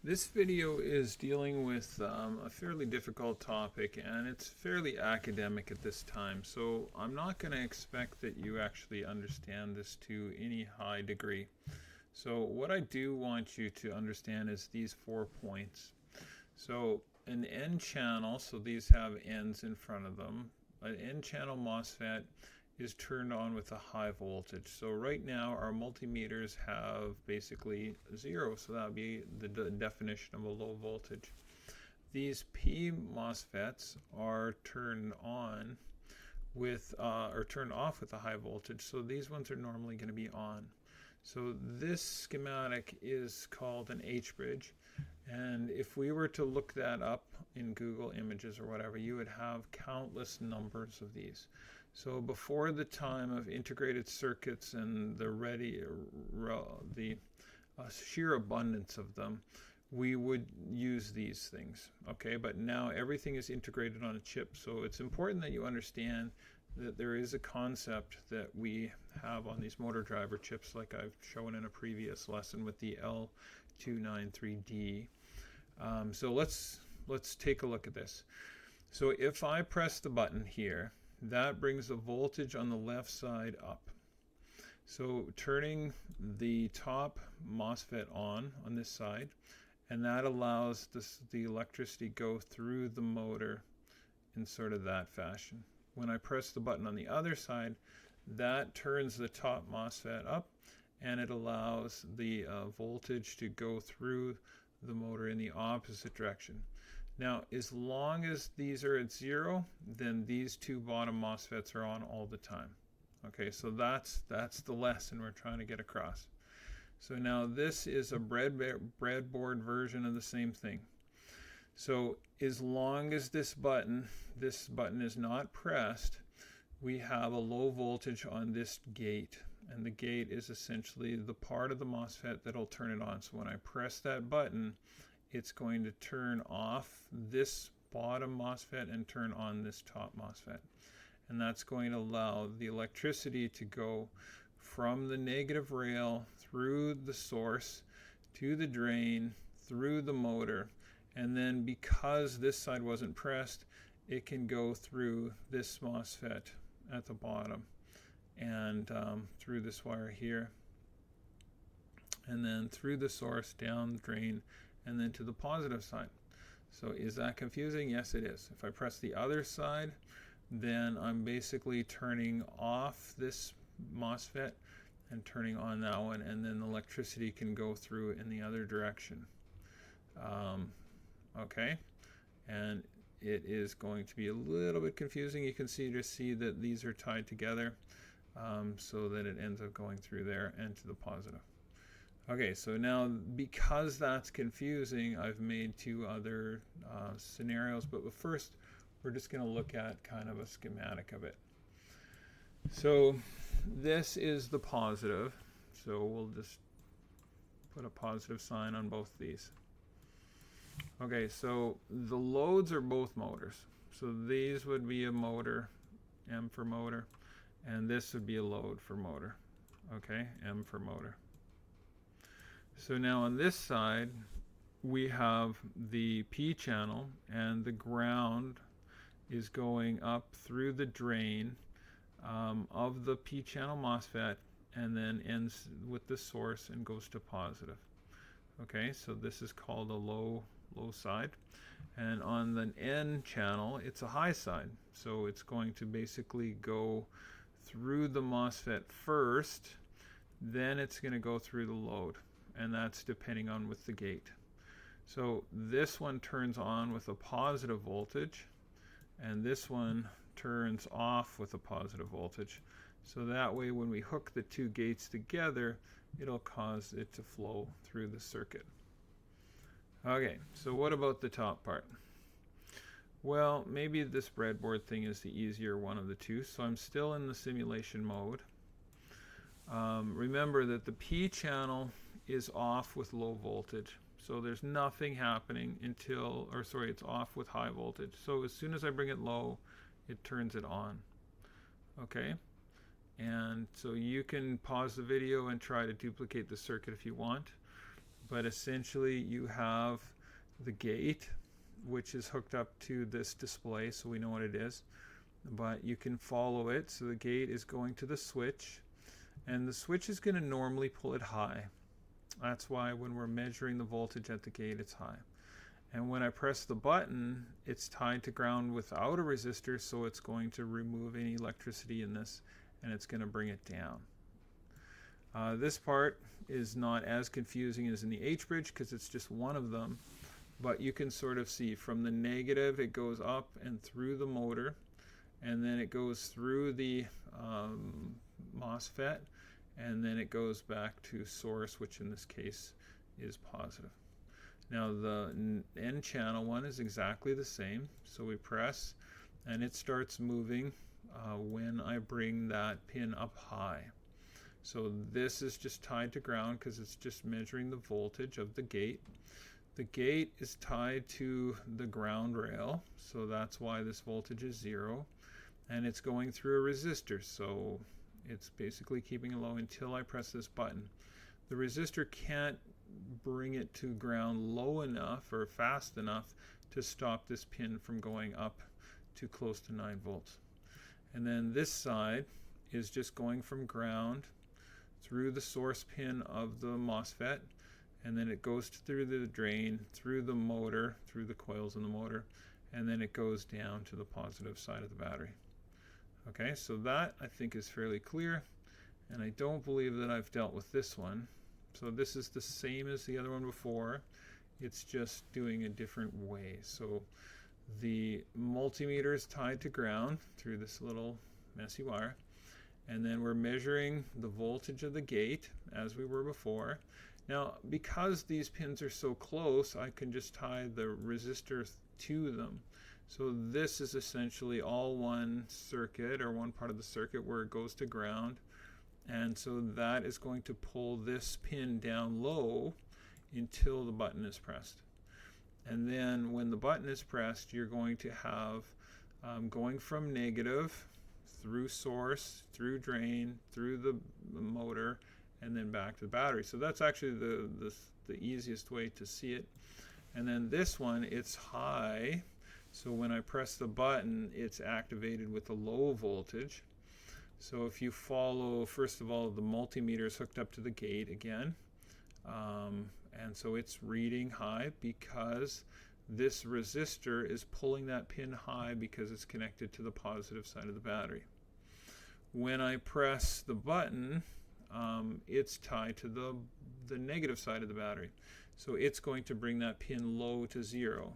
This video is dealing with a fairly difficult topic, and it's fairly academic at this time, so I'm not going to expect that you actually understand this to any high degree. So what I do want you to understand is these 4 points. So an N channel, so these have N's in front of them. An N channel MOSFET is turned on with a high voltage. So right now our multimeters have basically 0, so that would be the definition of a low voltage. These P MOSFETs are turned on with or turned off with a high voltage, so these ones are normally going to be on. So this schematic is called an H bridge, and if we were to look that up in Google Images or whatever, you would have countless numbers of these. So before the time of integrated circuits and the sheer abundance of them, we would use these things, okay? But now everything is integrated on a chip, so it's important that you understand that there is a concept that we have on these motor driver chips, like I've shown in a previous lesson with the L293D. So let's take a look at this. So if I press the button here, that brings the voltage on the left side up. So turning the top MOSFET on this side, and that allows the electricity go through the motor in sort of that fashion. When I press the button on the other side, that turns the top MOSFET up, and it allows the voltage to go through the motor in the opposite direction. Now, as long as these are at 0, then these two bottom MOSFETs are on all the time. Okay, so that's the lesson we're trying to get across. So now this is a breadboard version of the same thing. So as long as this button is not pressed, we have a low voltage on this gate. And the gate is essentially the part of the MOSFET that'll turn it on. So when I press that button, it's going to turn off this bottom MOSFET and turn on this top MOSFET. And that's going to allow the electricity to go from the negative rail through the source to the drain, through the motor, and then because this side wasn't pressed, it can go through this MOSFET at the bottom and through this wire here, and then through the source, down the drain, and then to the positive side. So is that confusing? Yes, it is. If I press the other side, then I'm basically turning off this MOSFET and turning on that one, and then the electricity can go through in the other direction. Okay, and it is going to be a little bit confusing. You can see that these are tied together so that it ends up going through there and to the positive. Okay, so now because that's confusing, I've made 2 other scenarios, but first we're just going to look at kind of a schematic of it. So this is the positive, so we'll just put a positive sign on both these. Okay, so the loads are both motors. So these would be a motor, M for motor, and this would be a load for motor. Okay, M for motor. So now on this side, we have the P channel, and the ground is going up through the drain of the P channel MOSFET, and then ends with the source and goes to positive. Okay, so this is called a low side. And on the N channel, it's a high side. So it's going to basically go through the MOSFET first, then it's going to go through the load. And that's depending on with the gate. So this one turns on with a positive voltage, and this one turns off with a positive voltage. So that way when we hook the 2 gates together, it'll cause it to flow through the circuit. Okay, so what about the top part? Well, maybe this breadboard thing is the easier one of the 2, so I'm still in the simulation mode. Remember that the P channel is off with low voltage, so there's nothing happening until, it's off with high voltage. So as soon as I bring it low, it turns it on. Okay, and so you can pause the video and try to duplicate the circuit if you want. but essentially you have the gate, which is hooked up to this display, so we know what it is, but you can follow it. So the gate is going to the switch, and the switch is going to normally pull it high. That's why when we're measuring the voltage at the gate, it's high. And when I press the button, it's tied to ground without a resistor, so it's going to remove any electricity in this, and it's going to bring it down. This part is not as confusing as in the H-bridge because it's just one of them, but you can sort of see from the negative it goes up and through the motor, and then it goes through the MOSFET, and then it goes back to source, which in this case is positive. Now the N channel one is exactly the same, so we press and it starts moving when I bring that pin up high. So this is just tied to ground because it's just measuring the voltage of the gate. The gate is tied to the ground rail, so that's why this voltage is 0, and it's going through a resistor, so it's basically keeping it low until I press this button. The resistor can't bring it to ground low enough or fast enough to stop this pin from going up to close to 9 volts. And then this side is just going from ground through the source pin of the MOSFET, and then it goes through the drain, through the motor, through the coils in the motor, and then it goes down to the positive side of the battery. Okay, so that I think is fairly clear, and I don't believe that I've dealt with this one. So this is the same as the other one before, it's just doing a different way. So the multimeter is tied to ground through this little messy wire, and then we're measuring the voltage of the gate as we were before. Now because these pins are so close, I can just tie the resistor to them. So this is essentially all one circuit, or one part of the circuit where it goes to ground, and so that is going to pull this pin down low until the button is pressed. And then when the button is pressed, you're going to have going from negative through source, through drain, through the motor, and then back to the battery. So that's actually the easiest way to see it. And then this one, it's high, so when I press the button, it's activated with a low voltage. So if you follow, first of all, the multimeter is hooked up to the gate again, and so it's reading high because this resistor is pulling that pin high because it's connected to the positive side of the battery. When I press the button, it's tied to the negative side of the battery, so it's going to bring that pin low to 0,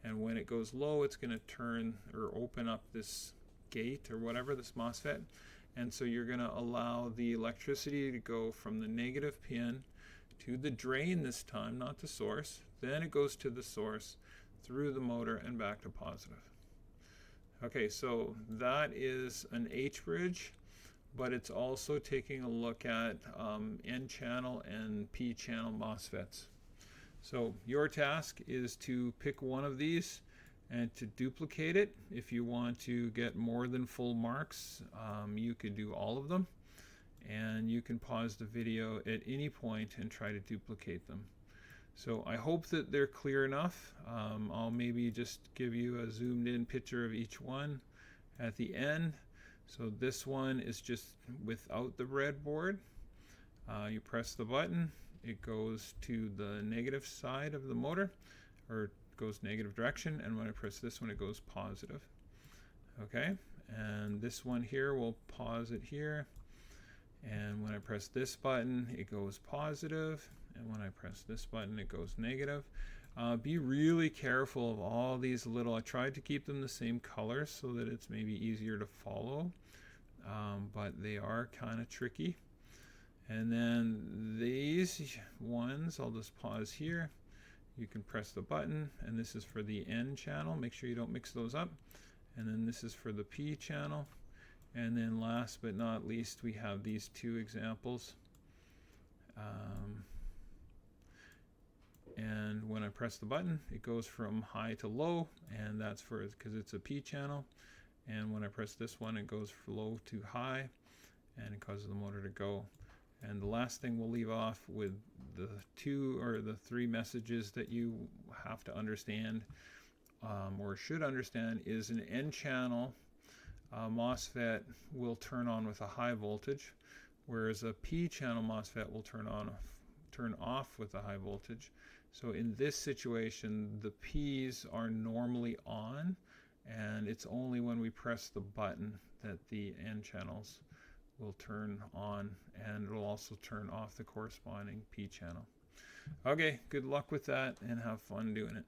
and when it goes low, it's going to turn or open up this gate or whatever, this MOSFET, and so you're going to allow the electricity to go from the negative pin to the drain this time, not the source. Then it goes to the source, through the motor, and back to positive. Okay, so that is an H-bridge, but it's also taking a look at N-channel and P-channel MOSFETs. So your task is to pick one of these and to duplicate it. If you want to get more than full marks, you could do all of them, and you can pause the video at any point and try to duplicate them. So I hope that they're clear enough. I'll maybe just give you a zoomed in picture of each one at the end. So this one is just without the breadboard. You press the button, it goes to the negative side of the motor, or goes negative direction, and when I press this one, it goes positive. Okay, and this one here, we'll pause it here, and when I press this button, it goes positive, and when I press this button, it goes negative. Be really careful of all these little, I tried to keep them the same color so that it's maybe easier to follow, but they are kind of tricky. And then these ones, I'll just pause here. You can press the button, and this is for the N channel. Make sure you don't mix those up. And then this is for the P channel. And then last but not least, we have these two examples. And when I press the button, it goes from high to low, and that's for because it's a P channel. And when I press this one, it goes from low to high, and it causes the motor to go. And the last thing we'll leave off with the 2 or the 3 messages that you have to understand or should understand is an N channel MOSFET will turn on with a high voltage, whereas a P channel MOSFET will turn off with a high voltage. So in this situation, the P's are normally on, and it's only when we press the button that the N channels will turn on, and it'll also turn off the corresponding P channel. Okay, good luck with that and have fun doing it.